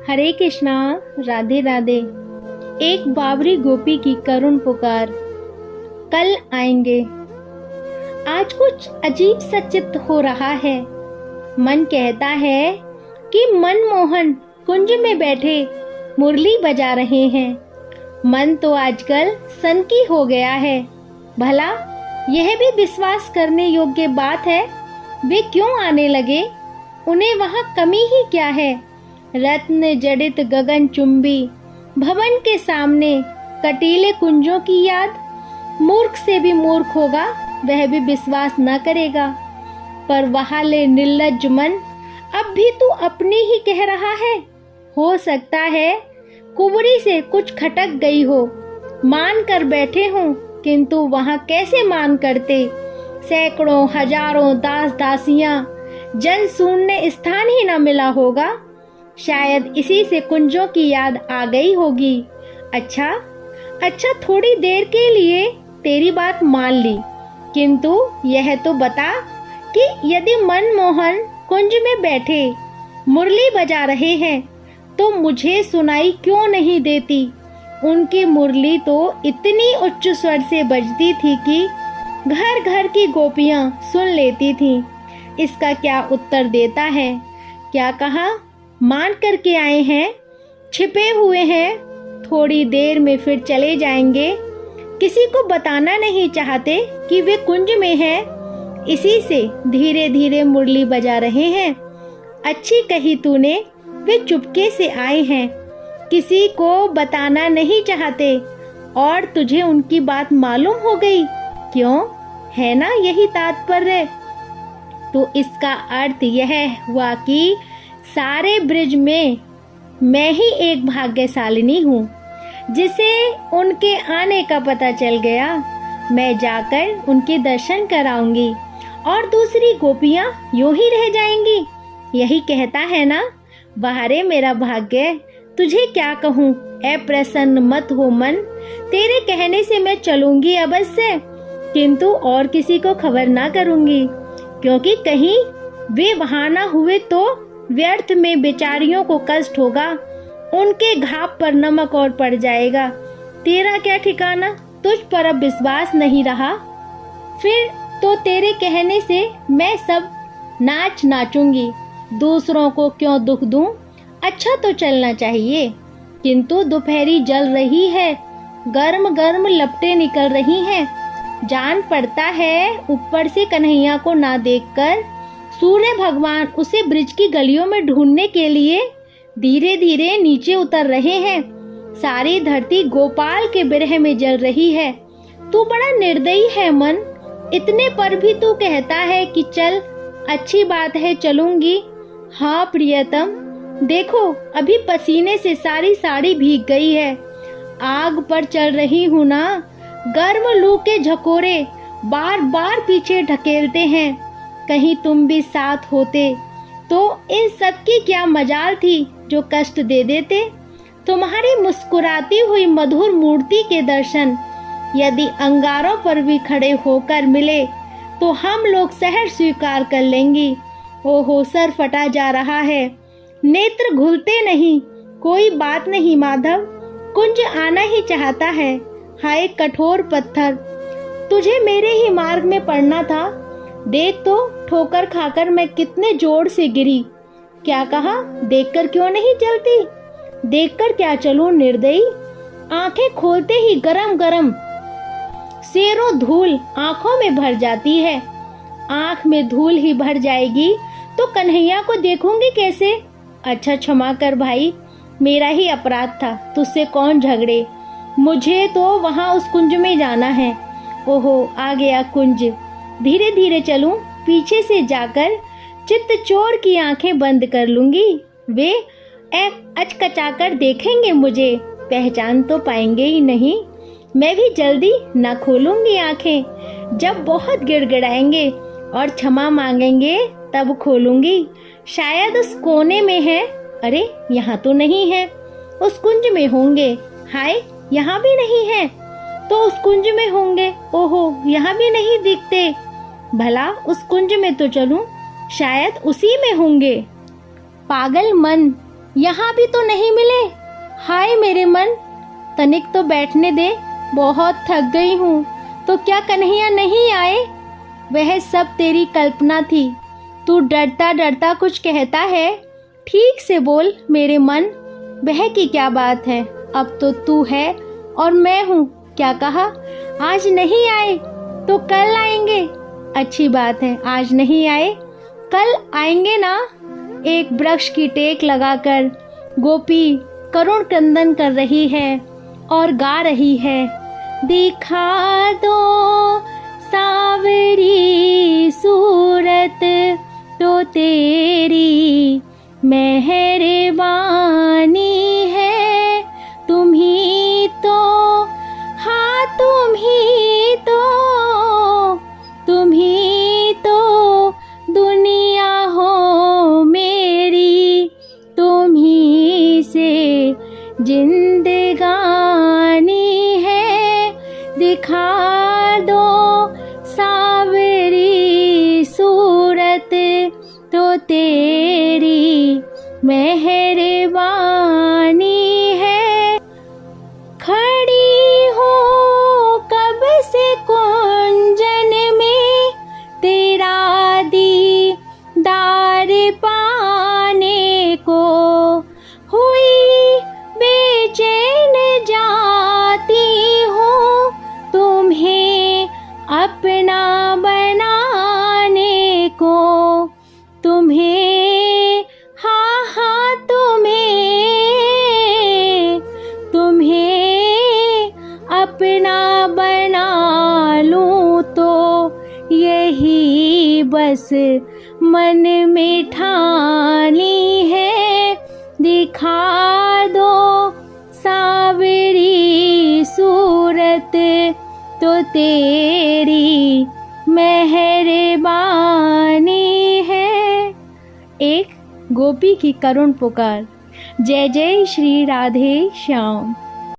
हरे कृष्णा, राधे राधे। एक बावरी गोपी की करुण पुकार। कल आएंगे। आज कुछ अजीब सा चित्त हो रहा है। मन कहता है कि मनमोहन कुंज में बैठे मुरली बजा रहे हैं। मन तो आजकल सनकी हो गया है। भला यह भी विश्वास करने योग्य बात है, वे क्यों आने लगे? उन्हें वहां कमी ही क्या है? रत्न जड़ित गगन चुंबी भवन के सामने कटीले कुंजों की याद। मूर्ख से भी मूर्ख होगा, वह भी विश्वास न करेगा। पर वहां ले निर्लज्ज मन, अब भी तू अपनी ही कह रहा है। हो सकता है कुबड़ी से कुछ खटक गई हो, मान कर बैठे हों, किंतु वहां कैसे मान करते? सैकड़ों हजारों दास दासियां, जन शून्य स्थान ही न मिला होगा। शायद इसी से कुंजों की याद आ गई होगी। अच्छा, थोड़ी देर के लिए तेरी बात मान ली, किंतु यह तो बता कि यदि मनमोहन कुंज में बैठे मुरली बजा रहे हैं तो मुझे सुनाई क्यों नहीं देती? उनकी मुरली तो इतनी उच्च स्वर से बजती थी कि घर घर की गोपियां सुन लेती थीं। इसका क्या उत्तर देता है? क्या कहा? मान करके आए हैं, छिपे हुए हैं, थोड़ी देर में फिर चले जाएंगे। किसी को बताना नहीं चाहते कि वे कुंज में हैं, इसी से धीरे धीरे मुरली बजा रहे हैं। अच्छी कही तूने, वे चुपके से आए हैं, किसी को बताना नहीं चाहते, और तुझे उनकी बात मालूम हो गई। क्यों? है ना यही तात्पर्य? तो इसका अर्थ यह हुआ कि सारे ब्रिज में मैं ही एक भाग्यशालिनी हूँ, जिसे उनके आने का पता चल गया। मैं जाकर उनके दर्शन कराऊंगी और दूसरी गोपियाँ यूं ही रह जाएंगी। यही कहता है ना? बाहरे मेरा भाग्य, तुझे क्या कहूँ? अप्रसन्न मत हो मन, तेरे कहने से मैं चलूंगी अवश्य, किंतु और किसी को खबर ना करूंगी, क्योंकि कहीं वे वहां ना हुए तो व्यर्थ में बेचारियों को कष्ट होगा, उनके घाव पर नमक और पड़ जाएगा। तेरा क्या ठिकाना? तुझ पर अब विश्वास नहीं रहा। फिर तो तेरे कहने से मैं सब नाच नाचूंगी, दूसरों को क्यों दुख दूं? अच्छा तो चलना चाहिए, किंतु दोपहरी जल रही है, गर्म गर्म लपटें निकल रही हैं। जान पड़ता है ऊपर से कन्हैया को ना देखकर सूर्य भगवान उसे ब्रिज की गलियों में ढूंढने के लिए धीरे धीरे नीचे उतर रहे हैं। सारी धरती गोपाल के विरह में जल रही है। तू बड़ा निर्दयी है मन, इतने पर भी तू कहता है कि चल, अच्छी बात है, चलूंगी। हाँ प्रियतम, देखो अभी पसीने से सारी साड़ी भीग गई है। आग पर चल रही हूँ ना, गर्म लू के झकोरे बार बार पीछे ढकेलते हैं। कहीं तुम भी साथ होते तो इन सब की क्या मजाल थी जो कष्ट दे देते। तुम्हारी मुस्कुराती हुई मधुर मूर्ति के दर्शन यदि अंगारों पर भी खड़े होकर मिले तो हम लोग सहर्ष स्वीकार कर लेंगी। ओहो, सर फटा जा रहा है, नेत्र घुलते नहीं। कोई बात नहीं माधव, कुंज आना ही चाहता है। हाय कठोर पत्थर, तुझे मेरे ही मार्ग में पड़ना था। देख तो, ठोकर खाकर मैं कितने जोर से गिरी। क्या कहा? देखकर क्यों नहीं चलती? देखकर क्या चलूं निर्दयी? आंखें खोलते ही गरम गरम सेरो धूल आंखों में भर जाती है। आंख में धूल ही भर जाएगी तो कन्हैया को देखूंगी कैसे? अच्छा क्षमा कर भाई, मेरा ही अपराध था, तुझसे कौन झगड़े। मुझे तो वहां उस कुंज में जाना है। ओहो, आ गया कुंज। धीरे धीरे चलूं, पीछे से जाकर चित्तचोर की आंखें बंद कर लूंगी। वे अचकचाकर देखेंगे, मुझे पहचान तो पाएंगे ही नहीं। मैं भी जल्दी न खोलूंगी आंखें। जब बहुत गिड़गिड़ाएंगे और क्षमा मांगेंगे तब खोलूंगी। शायद उस कोने में है। अरे यहाँ तो नहीं है, उस कुंज में होंगे। हाय, यहाँ भी नहीं है तो उस कुंज में होंगे। ओहो, यहाँ भी नहीं दिखते। भला उस कुंज में तो चलूं, शायद उसी में होंगे। पागल मन, यहाँ भी तो नहीं मिले। हाय मेरे मन, तनिक तो बैठने दे, बहुत थक गई हूँ। तो क्या कन्हैया नहीं आए? वह सब तेरी कल्पना थी। तू डरता डरता कुछ कहता है। ठीक से बोल मेरे मन, वह की क्या बात है? अब तो तू है और मैं हूँ। क्या कहा? आज नहीं आए तो कल आएंगे। अच्छी बात है, आज नहीं आए कल आएंगे ना। एक वृक्ष की टेक लगाकर गोपी करुण क्रंदन कर रही है और गा रही है। दिखा दो सावरी सूरत तो तेरी मेहरबानी है। तुम ही तो, हाँ तुम ही तो दुनिया हो मेरी। तुम ही से जिंदगानी है। दिखा दो सावरी सूरत तो तेरी मेहरबानी है। खड़ी हो कब से कुंजन में, तेरा दीदार पाने को। हुई बेचैन जाती हूँ तुम्हें अपना बनाने को। तुम्हें, हाँ तुम्हें अपना बना लूं तो यही बस मन में ठानी है। दिखा दो सावरी सूरत तो तेरी मेहरबानी है। एक गोपी की करुण पुकार। जय जय श्री राधे श्याम।